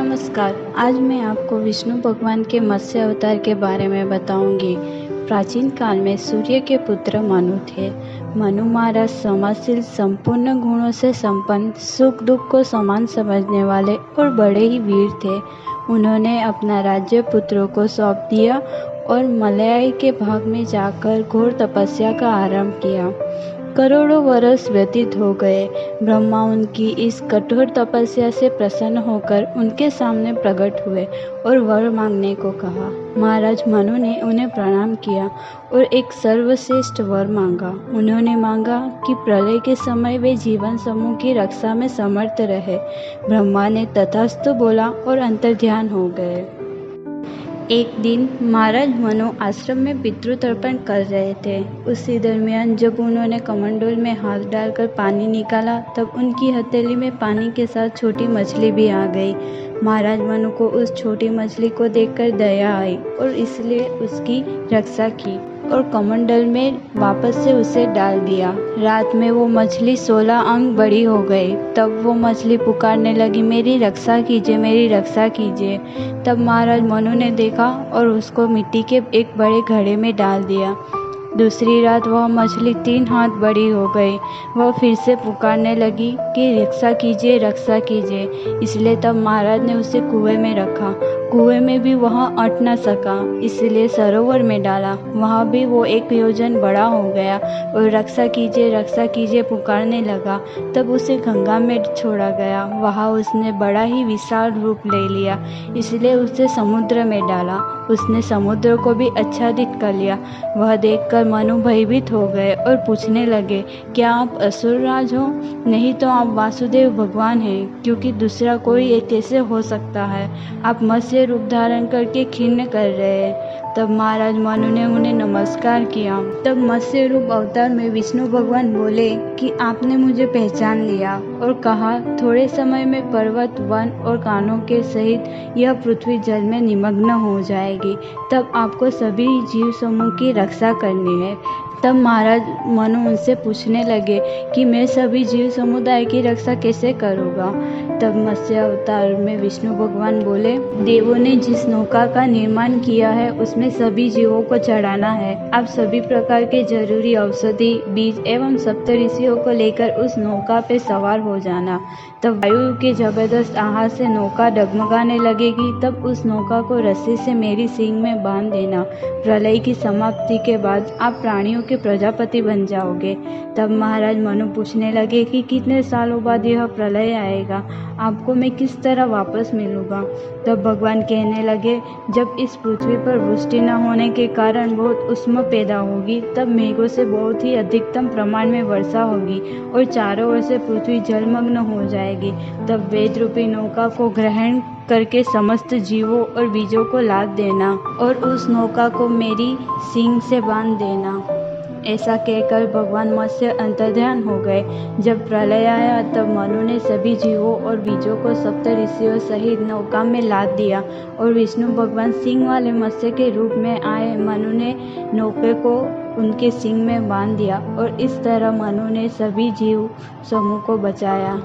नमस्कार। आज मैं आपको विष्णु भगवान के मत्स्य अवतार के बारे में बताऊंगी। प्राचीन काल में सूर्य के पुत्र मनु थे। मनु महाराज समाशील, संपूर्ण गुणों से संपन्न, सुख दुख को समान समझने वाले और बड़े ही वीर थे। उन्होंने अपना राज्य पुत्रों को सौंप दिया और मलयाई के भाग में जाकर घोर तपस्या का आरंभ किया। करोड़ों वर्ष व्यतीत हो गए। ब्रह्मा उनकी इस कठोर तपस्या से प्रसन्न होकर उनके सामने प्रकट हुए और वर मांगने को कहा। महाराज मनु ने उन्हें प्रणाम किया और एक सर्वश्रेष्ठ वर मांगा। उन्होंने मांगा कि प्रलय के समय वे जीवन समूह की रक्षा में समर्थ रहे। ब्रह्मा ने तथास्तु बोला और अंतर्ध्यान हो गए। एक दिन महाराज मनु आश्रम में पितृतर्पण कर रहे थे। उसी दरमियान जब उन्होंने कमंडल में हाथ डालकर पानी निकाला, तब उनकी हथेली में पानी के साथ छोटी मछली भी आ गई। महाराज मनु को उस छोटी मछली को देखकर दया आई और इसलिए उसकी रक्षा की और कमंडल में वापस से उसे डाल दिया। रात में वो मछली 16 अंग बड़ी हो गई। तब वो मछली पुकारने लगी, मेरी रक्षा कीजिए, मेरी रक्षा कीजिए। तब महाराज मनु ने देखा और उसको मिट्टी के एक बड़े घड़े में डाल दिया। दूसरी रात वह मछली 3 हाथ बड़ी हो गई। वह फिर से पुकारने लगी कि रक्षा कीजिए, रक्षा कीजिए। इसलिए तब महाराज ने उसे कुएं में रखा। कुएं में भी वह अट न सका, इसलिए सरोवर में डाला। वहाँ भी वो 1 योजन बड़ा हो गया और रक्षा कीजिए पुकारने लगा। तब उसे गंगा में छोड़ा गया। वहाँ उसने बड़ा ही विशाल रूप ले लिया, इसलिए उसे समुद्र में डाला। उसने समुद्र को भी आच्छादित कर लिया। वह देखकर मनु भयभीत हो गए और पूछने लगे, क्या आप असुर राज हो? नहीं तो आप वासुदेव भगवान हैं, क्योंकि दूसरा कोई ये कैसे हो सकता है? आप मत्स्य रूप धारण करके खिन्न कर रहे हैं। तब महाराज मनु ने उन्हें नमस्कार किया। तब मत्स्य रूप अवतार में विष्णु भगवान बोले कि आपने मुझे पहचान लिया, और कहा, थोड़े समय में पर्वत, वन और कानों के सहित यह पृथ्वी जल में निमग्न हो जाएगी। तब आपको सभी जीव समूह की रक्षा करनी है। तब महाराज मनु उनसे पूछने लगे कि मैं सभी जीव समुदाय की रक्षा कैसे करूँगा। तब मत्स्य अवतार में विष्णु भगवान बोले, देवों ने जिस नौका का निर्माण किया है उसमें सभी जीवों को चढ़ाना है। आप सभी प्रकार के जरूरी औषधि, बीज एवं सप्तऋषियों को लेकर उस नौका पे सवार हो जाना। तब वायु के जबरदस्त आहार से नौका डगमगाने लगेगी। तब उस नौका को रस्सी से मेरी सींग में बांध देना। प्रलय की समाप्ति के बाद आप प्राणियों के प्रजापति बन जाओगे। तब महाराज मनु पूछने लगे कि कितने सालों बाद यह प्रलय आएगा, आपको मैं किस तरह वापस मिलूंगा। तब भगवान कहने लगे, जब इस पृथ्वी पर वृष्टि न होने के कारण बहुत उष्मा पैदा होगी, तब मेघों से बहुत ही अधिकतम प्रमाण में वर्षा होगी और चारों ओर से पृथ्वी जलमग्न हो जाएगी। तब वेद रूपी नौका को ग्रहण करके समस्त जीवों और बीजों को लाद देना और उस नौका को मेरी सींग से बांध देना। ऐसा कहकर भगवान मत्स्य अंतर्ध्यान हो गए। जब प्रलय आया, तब मनु ने सभी जीवों और बीजों को सप्तऋषियों सहित नौका में लाद दिया और विष्णु भगवान सींग वाले मत्स्य के रूप में आए। मनु ने नौके को उनके सींग में बांध दिया और इस तरह मनु ने सभी जीव समूह को बचाया।